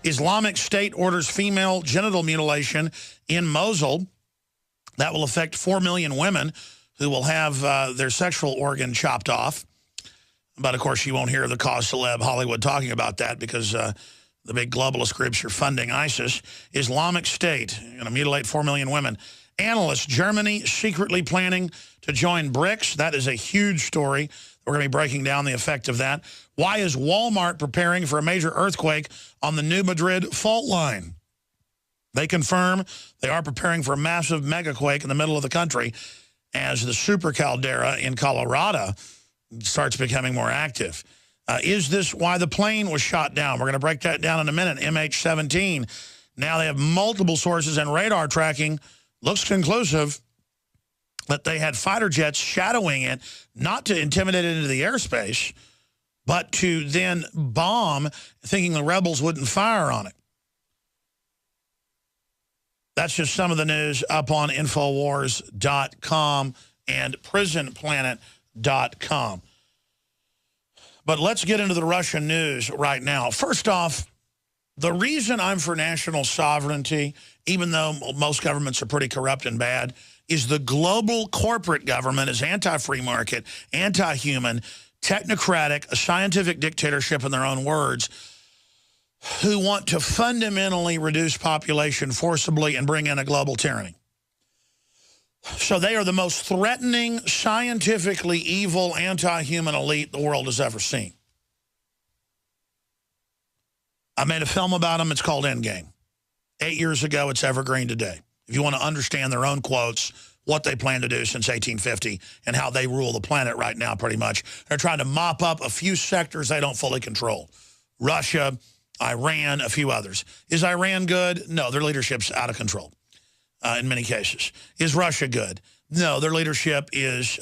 Islamic State orders female genital mutilation in Mosul. That will affect 4 million women who will have their sexual organ chopped off. But, of course, you won't hear the cause celeb Hollywood talking about that because the big globalist groups are funding ISIS. Islamic State, going to mutilate 4 million women. Analysts, Germany secretly planning to join BRICS. That is a huge story. We're going to be breaking down the effect of that. Why is Walmart preparing for a major earthquake on the New Madrid fault line? They confirm they are preparing for a massive megaquake in the middle of the country as the super caldera in Colorado starts becoming more active. Is this why the plane was shot down? We're going to break that down in a minute. MH17. Now they have multiple sources and radar tracking. Looks conclusive that they had fighter jets shadowing it, not to intimidate it into the airspace, but to then bomb, thinking the rebels wouldn't fire on it. That's just some of the news up on Infowars.com and PrisonPlanet.com. But let's get into the Russian news right now. First off, the reason I'm for national sovereignty, even though most governments are pretty corrupt and bad, is the global corporate government is anti-free market, anti-human, technocratic, a scientific dictatorship in their own words, who want to fundamentally reduce population forcibly and bring in a global tyranny. So they are the most threatening, scientifically evil, anti-human elite the world has ever seen. I made a film about them. It's called Endgame. 8 years ago, it's evergreen today. If you want to understand their own quotes, what they plan to do since 1850 and how they rule the planet right now pretty much. They're trying to mop up a few sectors they don't fully control. Russia, Iran, a few others. Is Iran good? No, their leadership's out of control in many cases. Is Russia good? No, their leadership is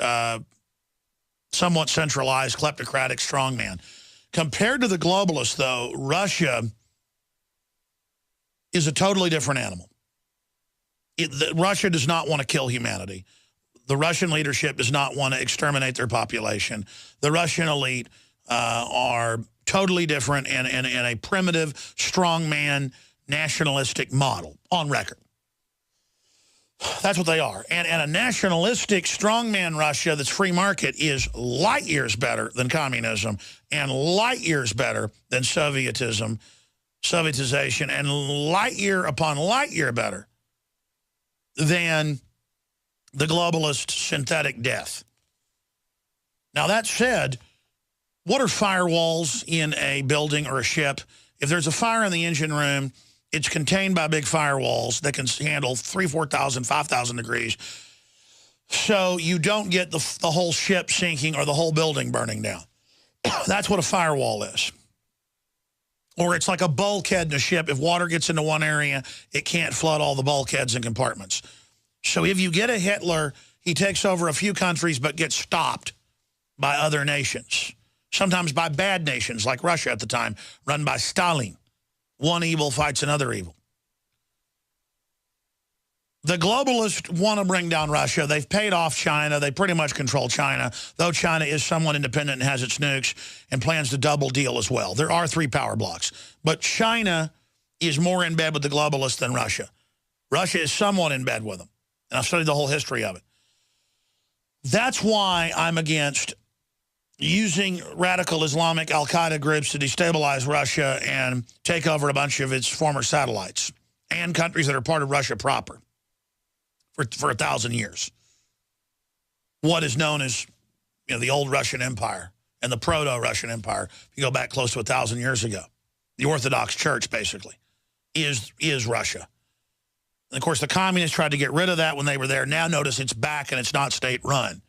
somewhat centralized, kleptocratic, strongman. Compared to the globalists, though, Russia is a totally different animal. Russia does not want to kill humanity. The Russian leadership does not want to exterminate their population. The Russian elite are totally different and a primitive, strongman, nationalistic model on record. That's what they are. And a nationalistic, strongman Russia that's free market is light years better than communism and light years better than Sovietization, and light year upon light year better than the globalist synthetic death. Now, that said, what are firewalls in a building or a ship? If there's a fire in the engine room, it's contained by big firewalls that can handle 3,000, 4,000, 5,000 degrees. So you don't get the whole ship sinking or the whole building burning down. That's what a firewall is. Or it's like a bulkhead in a ship. If water gets into one area, it can't flood all the bulkheads and compartments. So if you get a Hitler, he takes over a few countries but gets stopped by other nations. Sometimes by bad nations like Russia at the time, run by Stalin. One evil fights another evil. The globalists want to bring down Russia. They've paid off China. They pretty much control China, though China is somewhat independent and has its nukes and plans to double deal as well. There are 3 power blocks. But China is more in bed with the globalists than Russia. Russia is somewhat in bed with them. And I've studied the whole history of it. That's why I'm against using radical Islamic al-Qaeda groups to destabilize Russia and take over a bunch of its former satellites and countries that are part of Russia proper for 1,000 years. What is known as, you know, the old Russian Empire and the proto-Russian Empire, if you go back close to 1,000 years ago. The Orthodox Church, basically, is Russia. And, of course, the communists tried to get rid of that when they were there. Now notice it's back and it's not state-run.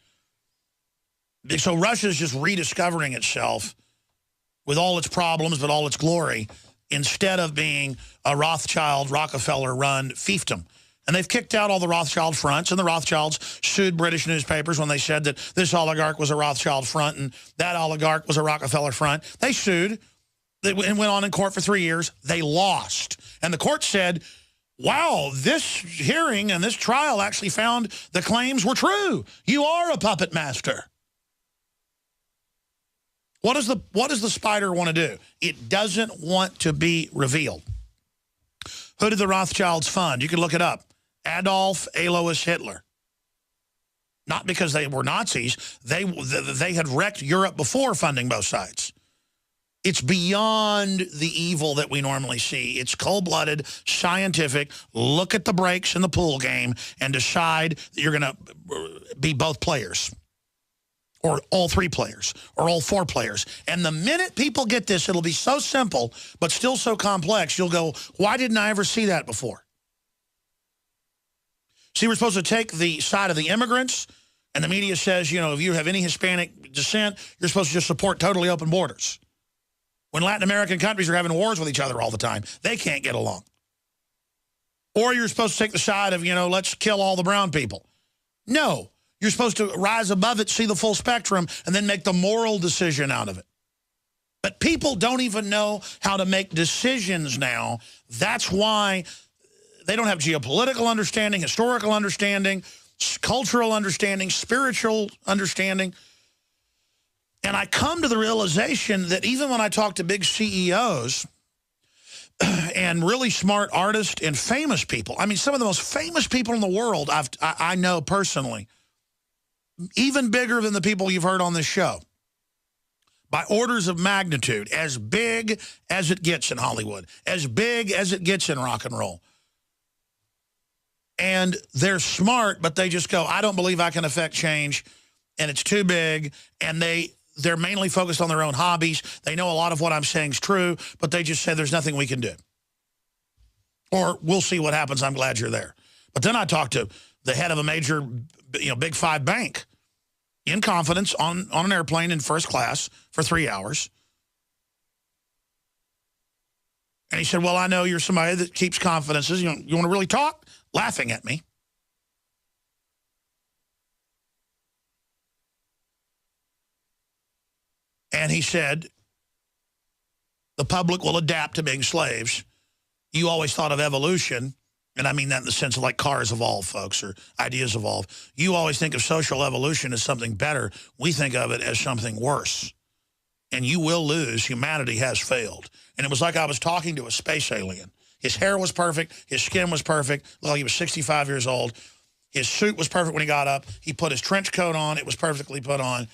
So Russia's just rediscovering itself with all its problems but all its glory instead of being a Rothschild, Rockefeller-run fiefdom. And they've kicked out all the Rothschild fronts, and the Rothschilds sued British newspapers when they said that this oligarch was a Rothschild front and that oligarch was a Rockefeller front. They sued and went on in court for 3 years. They lost. And the court said, wow, this hearing and this trial actually found the claims were true. You are a puppet master. What does the spider want to do? It doesn't want to be revealed. Who did the Rothschilds fund? You can look it up. Adolf Alois Hitler. Not because they were Nazis. They had wrecked Europe before funding both sides. It's beyond the evil that we normally see. It's cold-blooded, scientific. Look at the breaks in the pool game and decide that you're going to be both players, or all three players, or all four players. And the minute people get this, it'll be so simple, but still so complex, you'll go, why didn't I ever see that before? See, we're supposed to take the side of the immigrants, and the media says, you know, if you have any Hispanic descent, you're supposed to just support totally open borders. When Latin American countries are having wars with each other all the time, they can't get along. Or you're supposed to take the side of, you know, let's kill all the brown people. No, you're supposed to rise above it, see the full spectrum, and then make the moral decision out of it. But people don't even know how to make decisions now. That's why they don't have geopolitical understanding, historical understanding, cultural understanding, spiritual understanding. And I come to the realization that even when I talk to big CEOs and really smart artists and famous people, I mean, some of the most famous people in the world I know personally, even bigger than the people you've heard on this show, by orders of magnitude, as big as it gets in Hollywood, as big as it gets in rock and roll. And they're smart, but they just go, I don't believe I can affect change, and it's too big, and they're mainly focused on their own hobbies. They know a lot of what I'm saying is true, but they just say there's nothing we can do. Or we'll see what happens. I'm glad you're there. But then I talked to the head of a major, Big Five bank in confidence on an airplane in first class for 3 hours. And he said, well, I know you're somebody that keeps confidences. You want to really talk? Laughing at me. And he said, the public will adapt to being slaves. You always thought of evolution, and I mean that in the sense of like cars evolve, folks, or ideas evolve. You always think of social evolution as something better. We think of it as something worse. And you will lose. Humanity has failed. And it was like I was talking to a space alien. His hair was perfect. His skin was perfect. Well, he was 65 years old. His suit was perfect when he got up. He put his trench coat on. It was perfectly put on.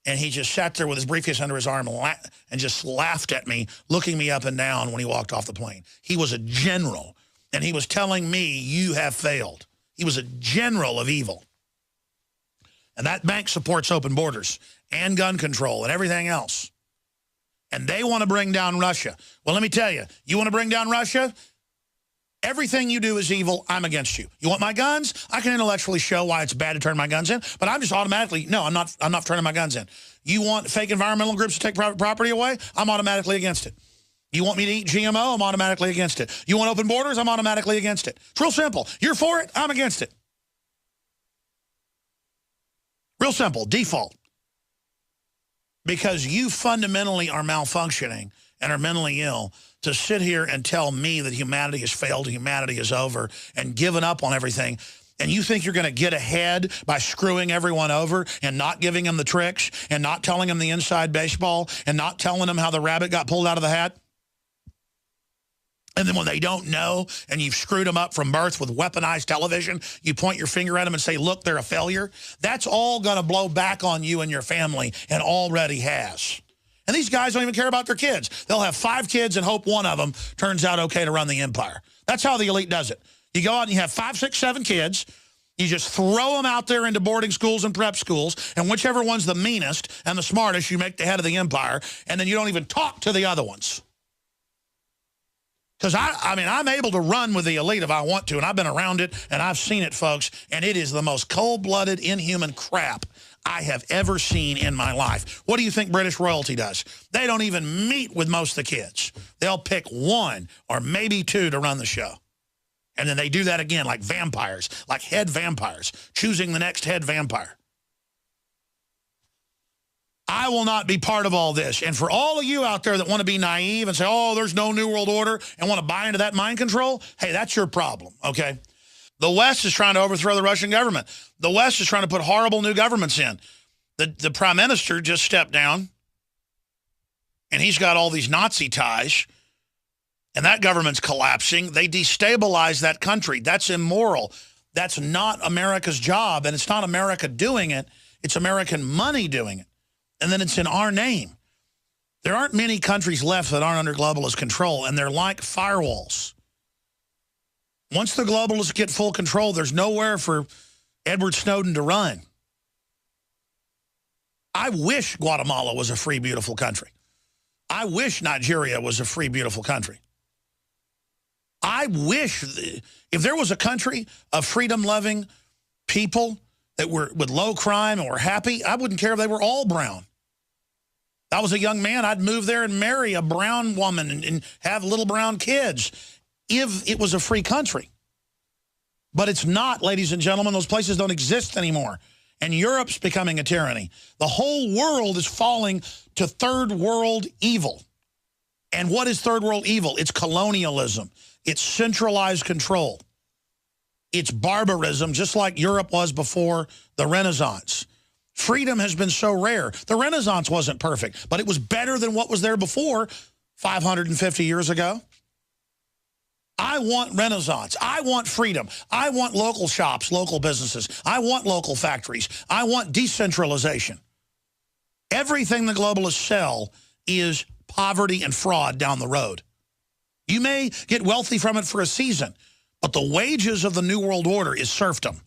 And he just sat there with his briefcase under his arm and just laughed at me, looking me up and down when he walked off the plane. He was a general, and he was telling me, you have failed. He was a general of evil. And that bank supports open borders and gun control and everything else. And they want to bring down Russia. Well, let me tell you, you want to bring down Russia? Everything you do is evil. I'm against you. You want my guns? I can intellectually show why it's bad to turn my guns in, but I'm just automatically, no, I'm not turning my guns in. You want fake environmental groups to take private property away? I'm automatically against it. You want me to eat GMO? I'm automatically against it. You want open borders? I'm automatically against it. It's real simple. You're for it? I'm against it. Real simple. Default. Because you fundamentally are malfunctioning and are mentally ill to sit here and tell me that humanity has failed, humanity is over, and given up on everything, and you think you're going to get ahead by screwing everyone over and not giving them the tricks and not telling them the inside baseball and not telling them how the rabbit got pulled out of the hat? And then when they don't know and you've screwed them up from birth with weaponized television, you point your finger at them and say, look, they're a failure. That's all going to blow back on you and your family, and already has. And these guys don't even care about their kids. They'll have 5 kids and hope one of them turns out okay to run the empire. That's how the elite does it. You go out and you have 5, 6, 7 kids. You just throw them out there into boarding schools and prep schools, and whichever one's the meanest and the smartest, you make the head of the empire, and then you don't even talk to the other ones. Because, I mean, I'm able to run with the elite if I want to, and I've been around it, and I've seen it, folks, and it is the most cold-blooded, inhuman crap I have ever seen in my life. What do you think British royalty does? They don't even meet with most of the kids. They'll pick 1 or maybe 2 to run the show. And then they do that again like vampires, like head vampires, choosing the next head vampire. I will not be part of all this. And for all of you out there that want to be naive and say, oh, there's no New World Order, and want to buy into that mind control, hey, that's your problem, okay? The West is trying to overthrow the Russian government. The West is trying to put horrible new governments in. The prime minister just stepped down, and he's got all these Nazi ties, and that government's collapsing. They destabilize that country. That's immoral. That's not America's job, and it's not America doing it. It's American money doing it, and then it's in our name. There aren't many countries left that aren't under globalist control, and they're like firewalls. Once the globalists get full control, there's nowhere for Edward Snowden to run. I wish Guatemala was a free, beautiful country. I wish Nigeria was a free, beautiful country. I wish if there was a country of freedom-loving people that were with low crime and were happy, I wouldn't care if they were all brown. If I was a young man, I'd move there and marry a brown woman and have little brown kids if it was a free country. But it's not, ladies and gentlemen. Those places don't exist anymore. And Europe's becoming a tyranny. The whole world is falling to third world evil. And what is third world evil? It's colonialism. It's centralized control. It's barbarism, just like Europe was before the Renaissance. Freedom has been so rare. The Renaissance wasn't perfect, but it was better than what was there before 550 years ago. I want Renaissance. I want freedom. I want local shops, local businesses. I want local factories. I want decentralization. Everything the globalists sell is poverty and fraud down the road. You may get wealthy from it for a season, but the wages of the New World Order is serfdom.